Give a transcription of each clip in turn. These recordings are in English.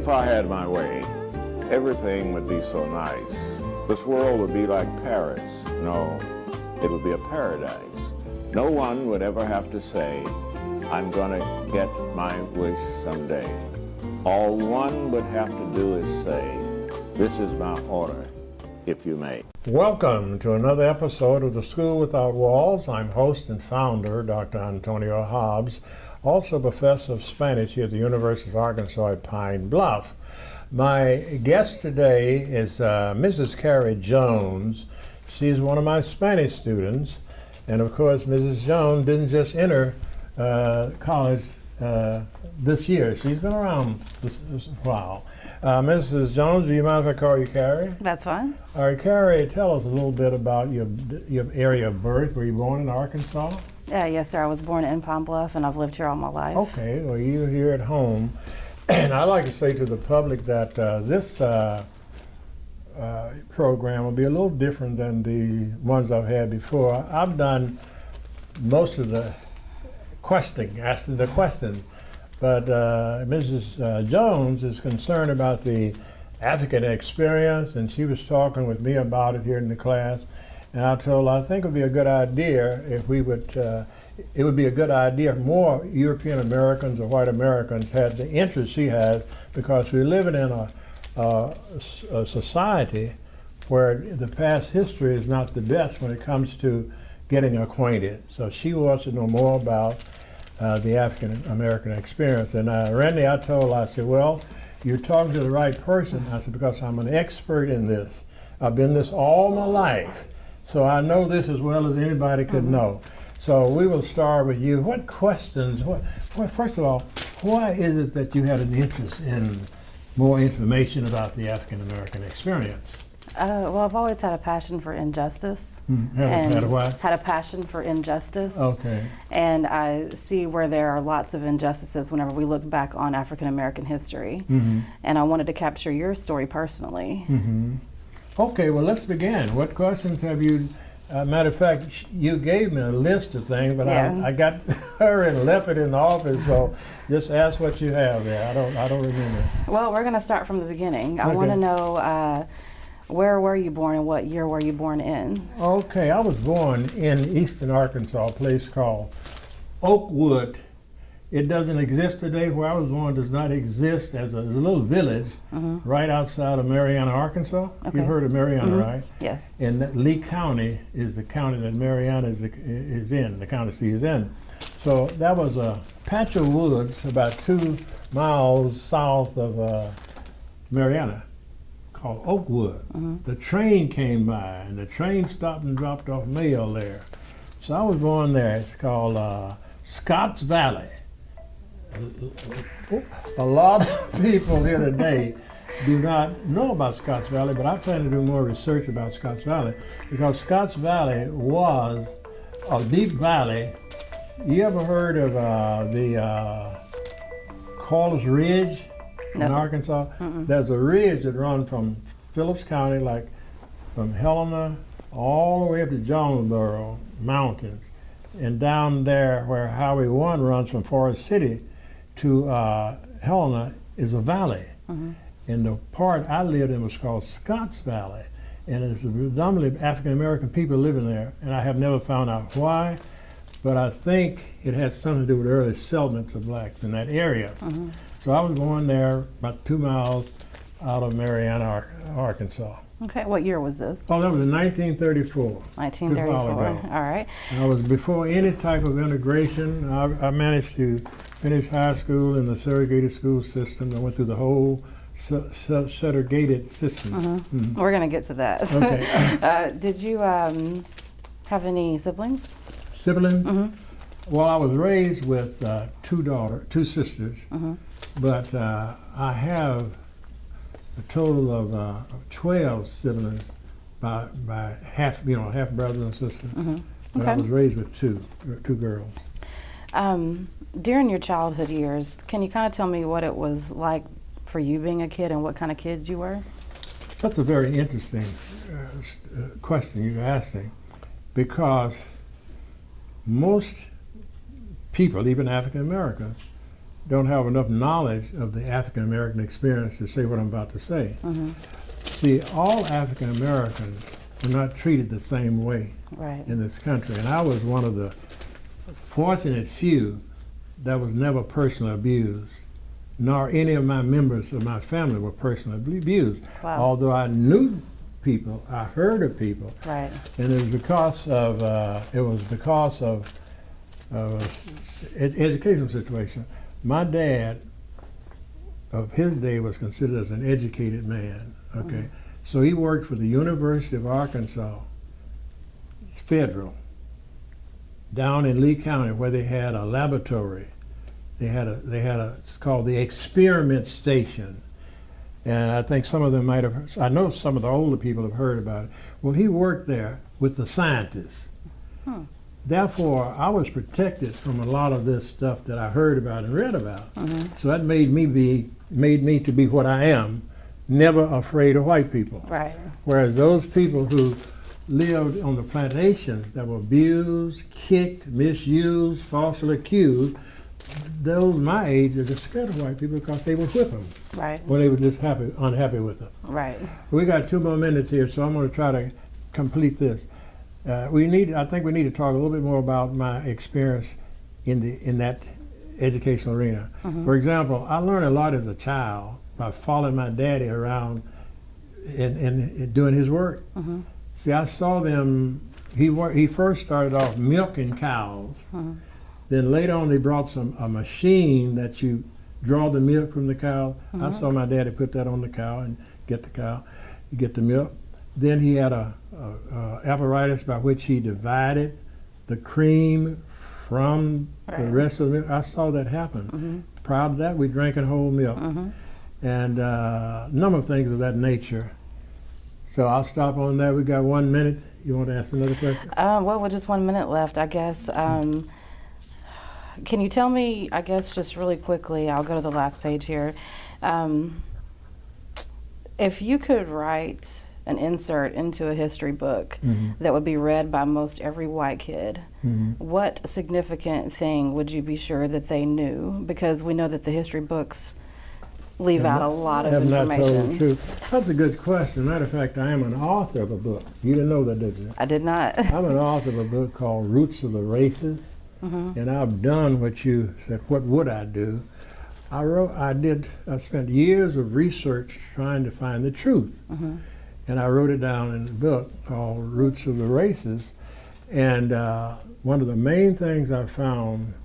If I had my way, everything would be so nice. This world would be like Paris. No, it would be a paradise. No one would ever have to say, I'm gonna get my wish someday. All one would have to do is say, this is my order, if you may. Welcome to another episode of The School Without Walls. I'm host and founder, Dr. Antonio Hobbs, also professor of Spanish here at the University of Arkansas at Pine Bluff. My guest today is Mrs. Carrie Jones. She's one of my Spanish students. And of course, Mrs. Jones didn't just enter college this year. She's been around this while. Mrs. Jones, do you mind if I call you Carrie? That's fine. All right, Carrie, tell us a little bit about your area of birth. Were you born in Arkansas? Yes, sir. I was born in Pine Bluff, and I've lived here all my life. Okay, well, you're here at home. And I'd like to say to the public that this program will be a little different than the ones I've had before. I've done most of the asking the questions, but Mrs. Jones is concerned about the African experience, and she was talking with me about it here in the class. And I told her I think it would be a good idea if we would, it would be a good idea if more European Americans or white Americans had the interest she has, because we're living in a society where the past history is not the best when it comes to getting acquainted. So she wants to know more about the African American experience. And Randy, I told her, I said, well, you're talking to the right person. I said, because I'm an expert in this. I've been this all my life. So I know this as well as anybody could know. So we will start with you. What questions, first of all, why is it that you had an interest in more information about the African American experience? Well, I've always had a passion for injustice. Had a what? Had a passion for injustice. Okay. And I see where there are lots of injustices whenever we look back on African American history. And I wanted to capture your story personally. Okay, well, let's begin. What questions have you, matter of fact, you gave me a list of things, but Yeah. I got her and left it in the office, so just ask what you have there. I don't remember. Well, we're going to start from the beginning. I Okay. want to know where were you born and what year were you born in? Okay, I was born in eastern Arkansas, a place called Oakwood. It doesn't exist today. Where I was born does not exist as a little village right outside of Marianna, Arkansas. Okay. You've heard of Marianna, right? Yes. And that Lee County is the county that Marianna is in, the county seat is in. So that was a patch of woods about 2 miles south of Marianna called Oakwood. The train came by, and the train stopped and dropped off mail there. So I was born there. It's called Scotts Valley. A lot of people here today do not know about Scotts Valley, but I plan to do more research about Scotts Valley, because Scotts Valley was a deep valley. You ever heard of the Corliss Ridge in Arkansas? There's a ridge that runs from Phillips County, like from Helena all the way up to Jonesboro Mountains, and down there where Highway 1 runs from Forest City to Helena is a valley. And the part I lived in was called Scotts Valley, and it's predominantly African American people living there, and I have never found out why, but I think it had something to do with early settlements of blacks in that area. So I was born there about 2 miles out of Marianna, Arkansas. Okay, what year was this? Oh, that was in 1934. 1934, all right. And I was before any type of integration. I managed to finish high school in the segregated school system. I went through the whole segregated system. We're going to get to that. Okay. Did you have any siblings? Siblings? Well, I was raised with two sisters, but I have a total of 12 siblings by half brothers and sisters. But I was raised with two girls. During your childhood years, can you kind of tell me what it was like for you being a kid and what kind of kids you were? That's a very interesting question you're asking, because most people, even African Americans, don't have enough knowledge of the African American experience to say what I'm about to say. See, all African Americans were not treated the same way Right. in this country, and I was one of the fortunate few that was never personally abused, nor any of my members of my family were personally abused. Wow. Although I knew people, I heard of people, Right. and it was because of educational situation. My dad, of his day, was considered as an educated man. Okay, so he worked for the University of Arkansas, Federal, down in Lee County, where they had a laboratory. It's called the Experiment Station. And I think some of them might have, I know some of the older people have heard about it. Well, he worked there with the scientists. Therefore, I was protected from a lot of this stuff that I heard about and read about. So that made me to be what I am, never afraid of white people. Right. Whereas those people who lived on the plantations that were abused, kicked, misused, falsely accused, those my age are just scared of white people because they would whip them. Right. Or they were just unhappy with them. Right. We got 2 more minutes here, so I'm going to try to complete this. I think we need to talk a little bit more about my experience in that educational arena. For example, I learned a lot as a child by following my daddy around and doing his work. See, I saw them. He first started off milking cows. Then later on, they brought a machine that you draw the milk from the cow. I saw my daddy put that on the cow and get the milk. Then he had a apparatus by which he divided the cream from the rest of the milk. I saw that happen. Proud of that, we drank whole milk. And a number of things of that nature. So I'll stop on that. We got 1 minute. You want to ask another question? Well, with just 1 minute left, I guess. Can you tell me, I guess, just really quickly, I'll go to the last page here. If you could write an insert into a history book that would be read by most every white kid, what significant thing would you be sure that they knew? Because we know that the history books leave out a lot of information. Have not told the truth. That's a good question. Matter of fact, I am an author of a book. You didn't know that, did you? I did not. I'm an author of a book called Roots of the Races. And I've done what you said, what would I do? I spent years of research trying to find the truth. And I wrote it down in a book called Roots of the Races. And one of the main things I found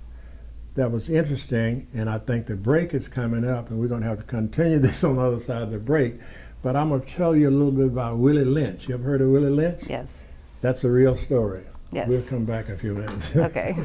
that was interesting, and I think the break is coming up, and we're going to have to continue this on the other side of the break, but I'm going to tell you a little bit about Willie Lynch. You ever heard of Willie Lynch? Yes. That's a real story. Yes. We'll come back in a few minutes. Okay.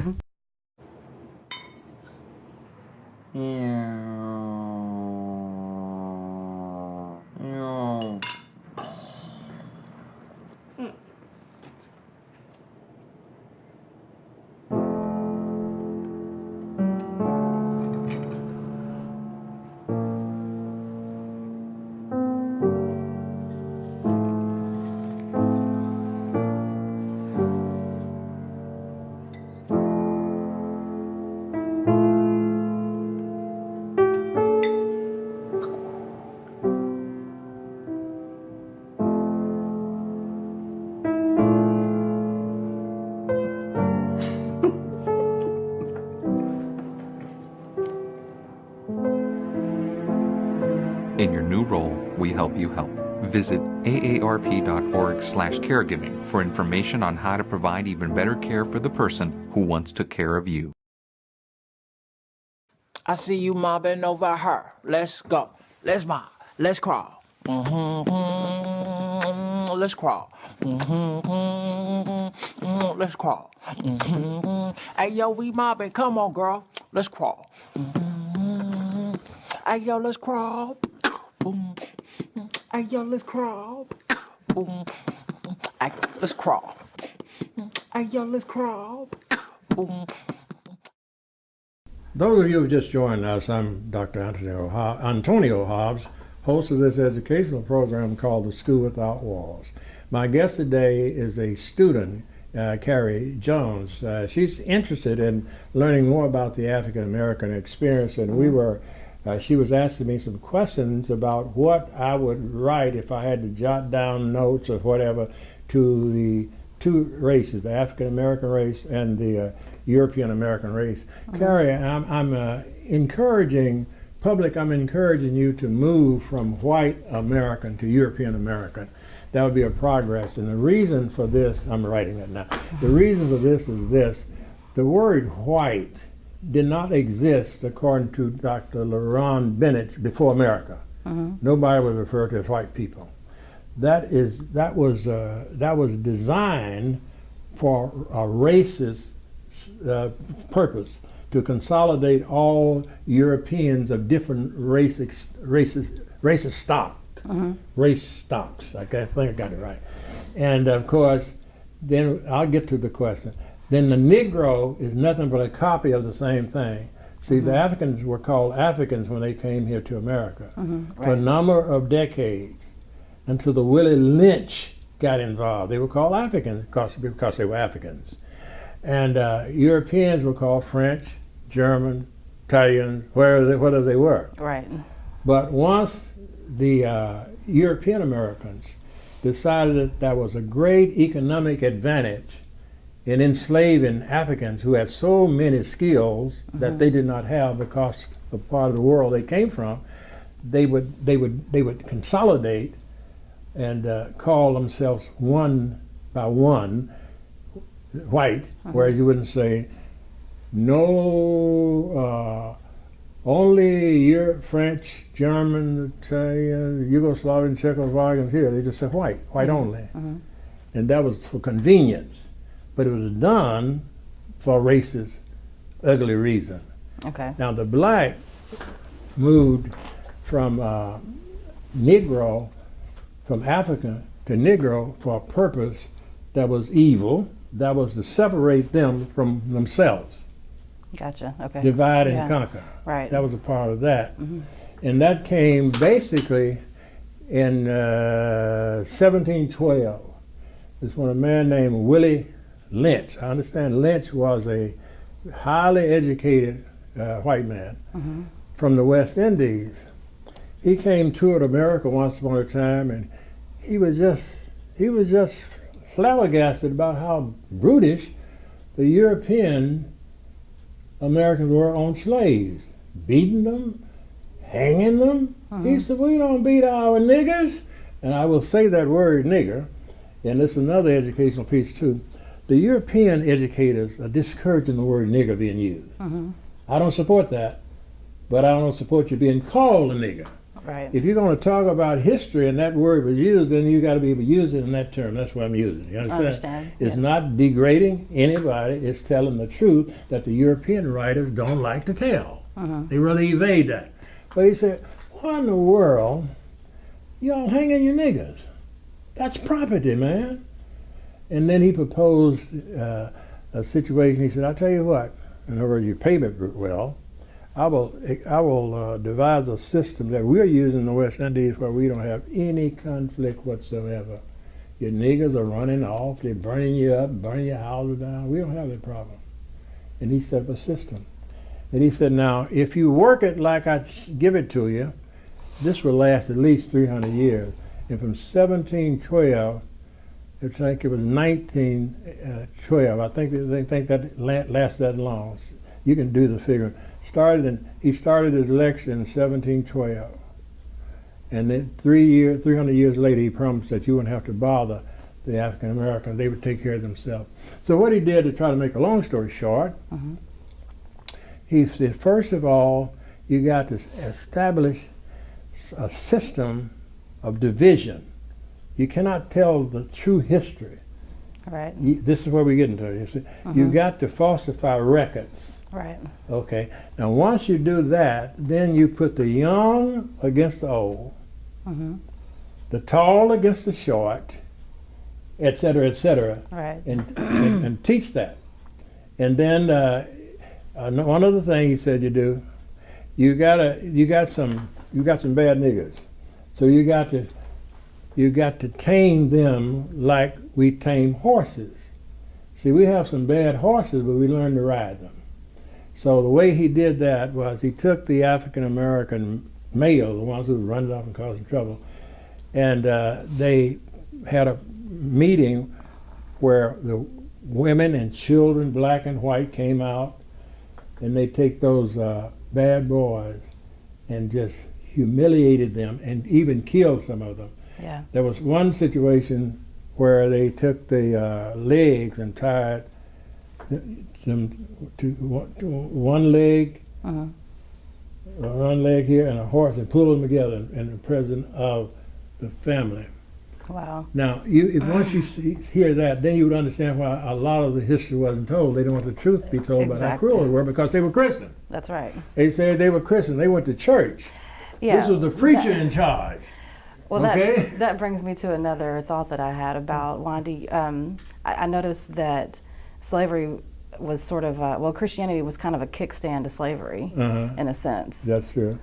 In your new role, we help you help. Visit aarp.org/caregiving for information on how to provide even better care for the person who once took care of you. I see you mobbing over her. Let's go. Let's mob. Let's crawl. Let's crawl. Let's crawl. Hey, yo, we mobbing. Come on, girl. Let's crawl. Hey, yo, let's crawl. Boom. Hey, yo, let's crawl. Boom. Hey, let's crawl. Hey, yo, let's crawl. Boom. Those of you who just joined us, I'm Dr. Antonio Hobbs, host of this educational program called The School Without Walls. My guest today is a student Carrie Jones. She's interested in learning more about the African American experience, and she was asking me some questions about what I would write if I had to jot down notes or whatever to the two races, the African American race and the European American race. Carrie, I'm encouraging you to move from white American to European American. That would be a progress. And the reason for this, I'm writing it now. The reason for this is this: the word white did not exist, according to Dr. LaRon Bennett, before America. Nobody was referred to as white people. That was designed for a racist purpose, to consolidate all Europeans of different race stock. Race stocks. I think I got it right. And of course, then I'll get to the question. Then the Negro is nothing but a copy of the same thing. See, the Africans were called Africans when they came here to America for a number of decades, until the Willie Lynch got involved. They were called Africans because they were Africans. And Europeans were called French, German, Italian, whatever they were. Right. But once the European Americans decided that there was a great economic advantage in enslaving Africans who had so many skills that they did not have because the part of the world they came from, they would consolidate and call themselves one by one white, whereas you wouldn't say no, only Europe, French, German, Italian, Yugoslavian, Czechoslovakians here. They just said white only. And that was for convenience. But it was done for a racist, ugly reason. Okay. Now the black moved from Negro, from Africa to Negro for a purpose that was evil, that was to separate them from themselves. Gotcha. Okay. Divide and conquer. Right. That was a part of that. And that came basically in 1712. It's when a man named Willie Lynch, I understand Lynch was a highly educated white man from the West Indies. He came toured America once upon a time, and he was just flabbergasted about how brutish the European Americans were on slaves, beating them, hanging them. He said, "We don't beat our niggers." And I will say that word nigger, and this is another educational piece too. The European educators are discouraging the word nigger being used. I don't support that, but I don't support you being called a nigger. Right. If you're going to talk about history and that word was used, then you got to be able to use it in that term. That's what I'm using. You understand? I understand. It's yes. not degrading anybody. It's telling the truth that the European writers don't like to tell. They really evade that. But he said, "What in the world? Y'all hanging your niggers? That's property, man." And then he proposed a situation. He said, "I'll tell you what. In other words, you pay me well. I will devise a system that we're using in the West Indies where we don't have any conflict whatsoever. Your niggers are running off, they're burning you up, burning your houses down. We don't have that problem." And he set up a system. And he said, "Now, if you work it like I give it to you, this will last at least 300 years. And from 1712, I think it was 1912, I think they think that lasts that long. You can do the figure. He started his lecture in 1712. And then 300 years later, he promised that you wouldn't have to bother the African Americans. They would take care of themselves. So what he did, to try to make a long story short, he said, first of all, you got to establish a system of division. You cannot tell the true history. Right. This is where we get into it. You see, you got to falsify records. Right. Okay. Now, once you do that, then you put the young against the old, the tall against the short, et cetera, Right. and teach that. And then one other thing he said you do, you got some bad niggers, so you got to tame them like we tame horses. See, we have some bad horses, but we learned to ride them. So the way he did that was he took the African American male, the ones who run it off and causing trouble, and they had a meeting where the women and children, black and white, came out, and they take those bad boys and just humiliated them and even killed some of them. Yeah. There was one situation where they took the legs and tied them to one leg, one leg here, and a horse, and pulled them together in the presence of the family. Wow. Now, once you hear that, then you would understand why a lot of the history wasn't told. They don't want the truth to be told about how cruel they were, because they were Christian. That's right. They said they were Christian. They went to church. Yeah. This was the preacher in charge. Well, okay? that brings me to another thought that I had about Wandy. I noticed that slavery was sort of, Christianity was kind of a kickstand to slavery, in a sense. That's true.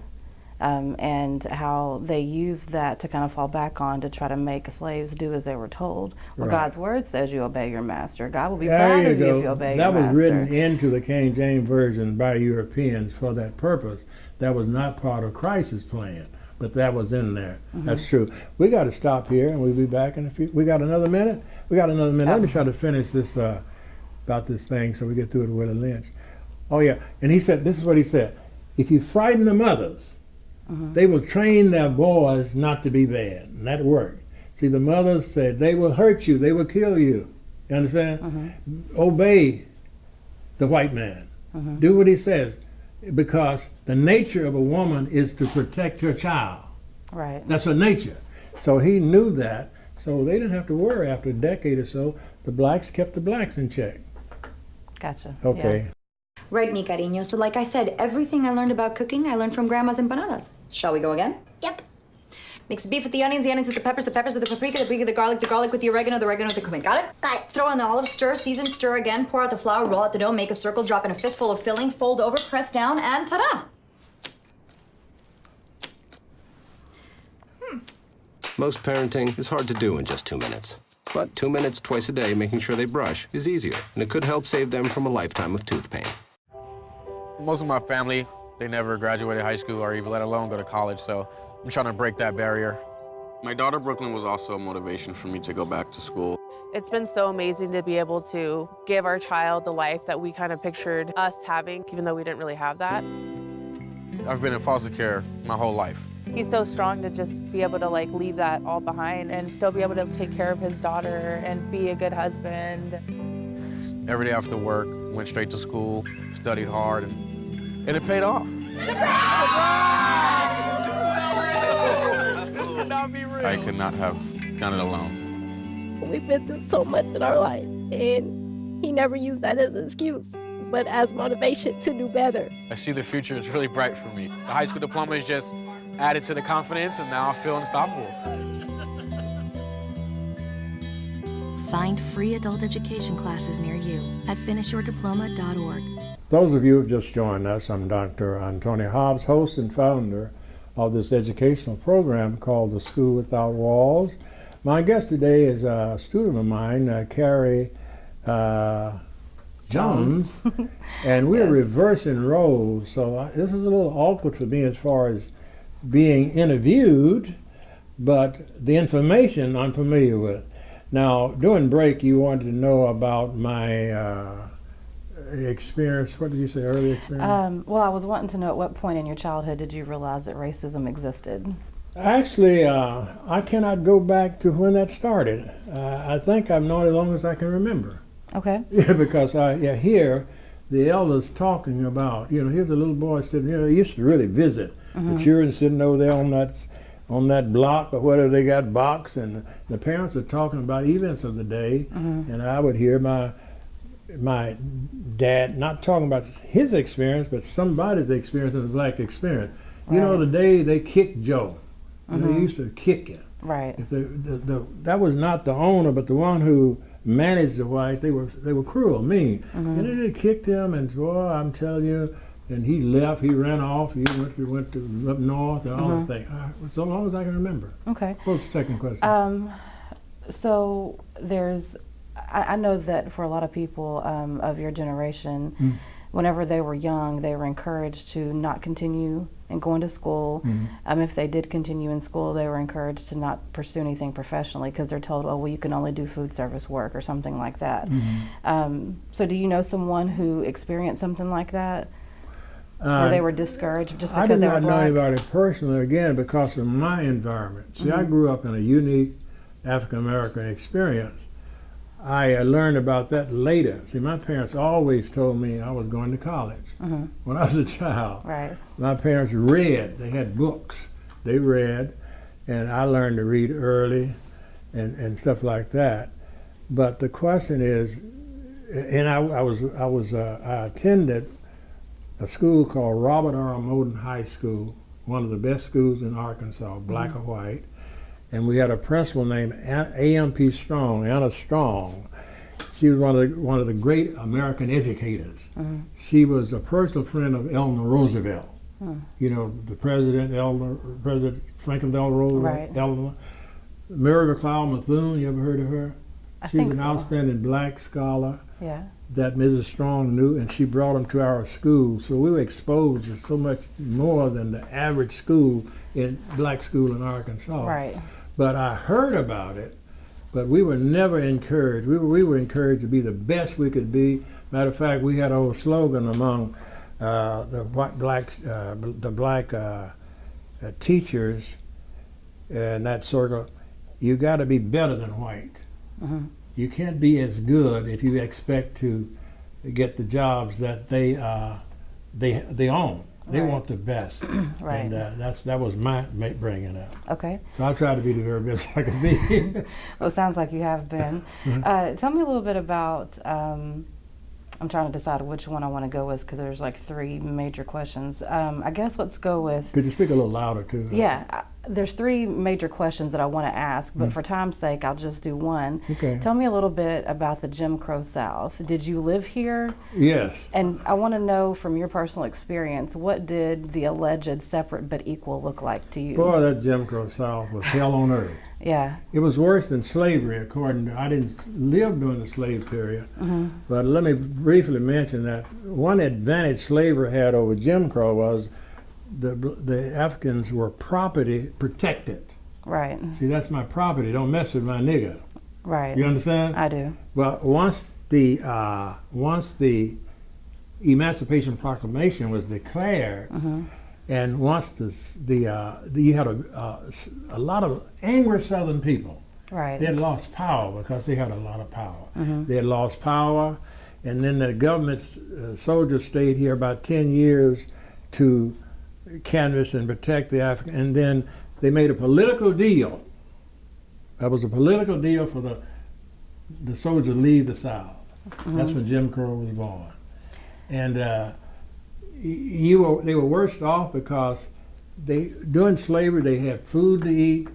And how they used that to kind of fall back on to try to make slaves do as they were told. Well, Right. God's word says you obey your master. God will be There proud you of you go. if you obey That your was master. written into the King James Version by Europeans for that purpose. That was not part of Christ's plan, but that was in there. That's true. We got to stop here, and we'll be back in a few. We got another minute? We got another minute. Let me try to finish this about this thing so we get through it with Willie Lynch. Oh, yeah. And he said, this is what he said. If you frighten the mothers, they will train their boys not to be bad. And that worked. See, the mothers said, they will hurt you. They will kill you. You understand? Obey the white man. Do what he says. Because the nature of a woman is to protect her child. Right. That's her nature. So he knew that. So they didn't have to worry. After a decade or so, the blacks kept the blacks in check. Gotcha. Okay. Yeah. Right, mi cariño. So like I said, everything I learned about cooking, I learned from Grandma's empanadas. Shall we go again? Yep. Mix the beef with the onions with the peppers with the paprika with the garlic with the oregano with the cumin. Got it? Got it. Throw on the olives, stir, season, stir again, pour out the flour, roll out the dough, make a circle, drop in a fistful of filling, fold over, press down, and ta-da! Most parenting is hard to do in just 2 minutes. But 2 minutes twice a day making sure they brush is easier, and it could help save them from a lifetime of tooth pain. Most of my family, they never graduated high school or even let alone go to college, so I'm trying to break that barrier. My daughter, Brooklyn, was also a motivation for me to go back to school. It's been so amazing to be able to give our child the life that we kind of pictured us having, even though we didn't really have that. I've been in foster care my whole life. He's so strong to just be able to leave that all behind and still be able to take care of his daughter and be a good husband. Every day after work, went straight to school, studied hard, and it paid off. I could not have done it alone. We've been through so much in our life, and he never used that as an excuse, but as motivation to do better. I see the future is really bright for me. The high school diploma is just added to the confidence, and now I feel unstoppable. Find free adult education classes near you at finishyourdiploma.org. Those of you who have just joined us, I'm Dr. Antonio Hobbs, host and founder of this educational program called The School Without Walls. My guest today is a student of mine, Carrie Jones, and we're reversing roles, so this is a little awkward for me as far as being interviewed, but the information I'm familiar with. Now, during break, you wanted to know about my experience. What did you say, early experience? Well, I was wanting to know at what point in your childhood did you realize that racism existed? Actually, I cannot go back to when that started. I think I've known it as long as I can remember. Okay. Yeah, because I hear the elders talking about, here's a little boy sitting, he used to really visit. The children sitting over there on that block or whatever they got box, and the parents are talking about events of the day, and I would hear my dad not talking about his experience, but somebody's experience as a black experience. Right. You know, the day they kicked Joe, they used to kick him. Right. If that was not the owner, but the one who managed the whites, they were cruel, mean. And they kicked him, and boy, I'm telling you, and he left, he ran off, he went to up north and all that thing. So long as I can remember. Okay. What's the second question? So there's I know that for a lot of people of your generation, whenever they were young, they were encouraged to not continue in going to school. If they did continue in school, they were encouraged to not pursue anything professionally because they're told, oh, well, you can only do food service work or something like that. So do you know someone who experienced something like that? Where they were discouraged just because they were black? I did not know anybody personally, again, because of my environment. See, I grew up in a unique African-American experience. I learned about that later. See, my parents always told me I was going to college when I was a child. Right. My parents read. They had books. They read, and I learned to read early and stuff like that. But the question is, and I attended a school called Robert R. Moden High School, one of the best schools in Arkansas, black or white. And we had a principal named A.M.P. Strong, Anna Strong. She was one of the great American educators. She was a personal friend of Eleanor Roosevelt. You know, the President Franklin Delano Roosevelt. Right. Eleanor. Mary McLeod Bethune, you ever heard of her? She's an so. Outstanding black scholar. Yeah. That Mrs. Strong knew, and she brought them to our school. So we were exposed to so much more than the average school black school in Arkansas. Right. But I heard about it, but we were never encouraged. We were encouraged to be the best we could be. Matter of fact, we had a whole slogan among the black teachers in that circle: you got to be better than white. You can't be as good if you expect to get the jobs that they own. They want the best. Right. And that was my bringing up. Okay. So I try to be the very best I can be. Well, it sounds like you have been. Tell me a little bit about, I'm trying to decide which one I want to go with because there's like 3 major questions. I guess let's go with... Could you speak a little louder too? Yeah. There's 3 major questions that I want to ask, but for time's sake, I'll just do one. Okay. Tell me a little bit about the Jim Crow South. Did you live here? Yes. And I want to know from your personal experience, what did the alleged separate but equal look like to you? Boy, that Jim Crow South was hell on earth. Yeah. It was worse than slavery, according to, I didn't live during the slave period, but let me briefly mention that one advantage slavery had over Jim Crow was the Africans were property protected. Right. See, that's my property. Don't mess with my nigger. Right. You understand? I do. Well, once the Emancipation Proclamation was declared, and once you had a lot of angry Southern people. Right. They had lost power because they had a lot of power. They had lost power, and then the government's soldiers stayed here about 10 years to canvass and protect the African, and then they made a political deal. That was a political deal for the soldiers to leave the South. That's when Jim Crow was born. And they were worse off because during slavery they had food to eat,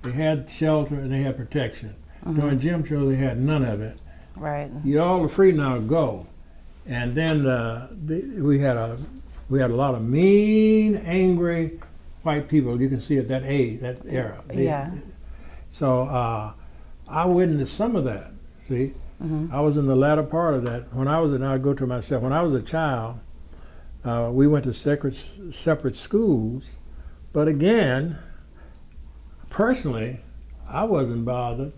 they had shelter, and they had protection. During Jim Crow they had none of it. Right. You all are free now, go. And then we had a lot of mean, angry white people. You can see at that age, that era. Yeah. So I witnessed some of that. See, I was in the latter part of that. When I was a child, we went to separate schools. But again, personally, I wasn't bothered.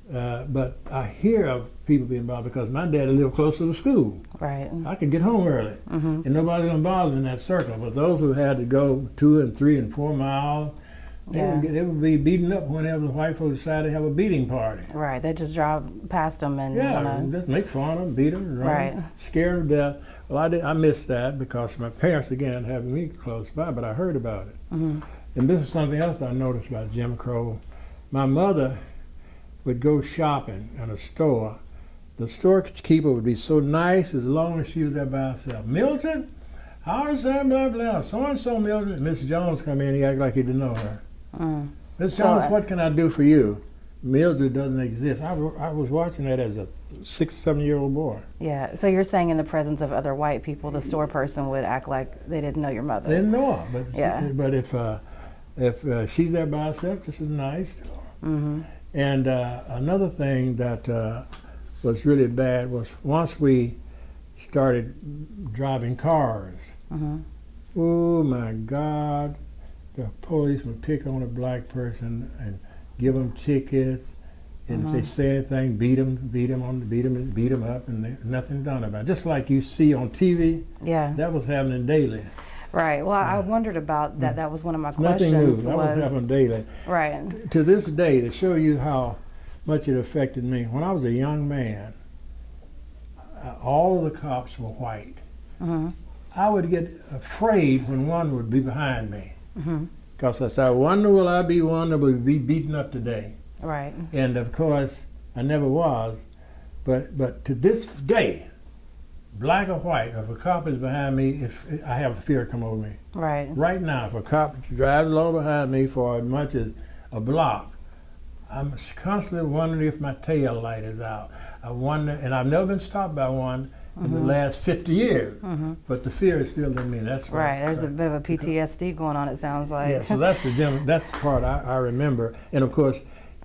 But I hear of people being bothered because my daddy lived close to the school. Right. I could get home early, and nobody was bothered in that circle. But those who had to go 2 and 3 and 4 miles, they would be beaten up whenever the white folks decided to have a beating party. Right. They just drive past them and just make fun of them, beat them, right, scare them to death. Well, I missed that because my parents again having me close by, but I heard about it. And this is something else I noticed about Jim Crow. My mother would go shopping in a store. The storekeeper would be so nice as long as she was there by herself. Milton, how is that, blah, blah, so-and-so Milton. Miss Jones come in, he act like he didn't know her. Miss Jones, what can I do for you? Mildred doesn't exist. I was watching that as a 6, 7-year-old boy. Yeah, so you're saying in the presence of other white people, the store person would act like they didn't know your mother. They didn't know her, but if she's there by herself, just as nice. And another thing that was really bad was once we started driving cars, oh my God, the police would pick on a black person and give them tickets, and if they say anything, beat them up, and there's nothing done about it. Just like you see on TV, Yeah. that was happening daily. Right. Well, I wondered about that. That was one of my questions. Nothing new. That was happening daily. Right. To this day, to show you how much it affected me, when I was a young man, all of the cops were white. I would get afraid when one would be behind me. Because I said, I wonder will I be one that will be beaten up today? Right. And of course, I never was. But to this day, black or white, if a cop is behind me, I have a fear come over me. Right. Right now, if a cop drives along behind me for as much as a block, I'm constantly wondering if my tail light is out. I wonder, and I've never been stopped by one in the last 50 years, but the fear is still in me. That's right. There's a bit of a PTSD going on, it sounds like. Yeah, so that's the part I remember. And of course,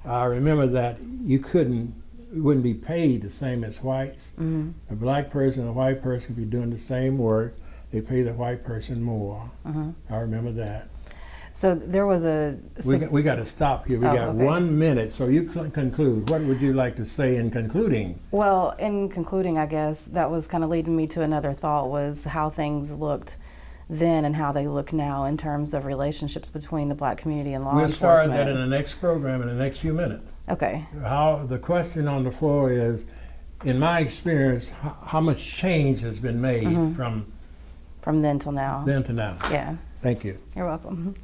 I remember that you wouldn't be paid the same as whites. A black person and a white person could be doing the same work. They pay the white person more. I remember that. So there was a... We got to stop here. We got 1 minute. So you conclude. What would you like to say in concluding? Well, in concluding, I guess, that was kind of leading me to another thought, was how things looked then and how they look now in terms of relationships between the black community and law enforcement. We'll start that in the next program in the next few minutes. Okay. The question on the floor is, in my experience, how much change has been made from then till now? Then to now. Yeah. Thank you. You're welcome.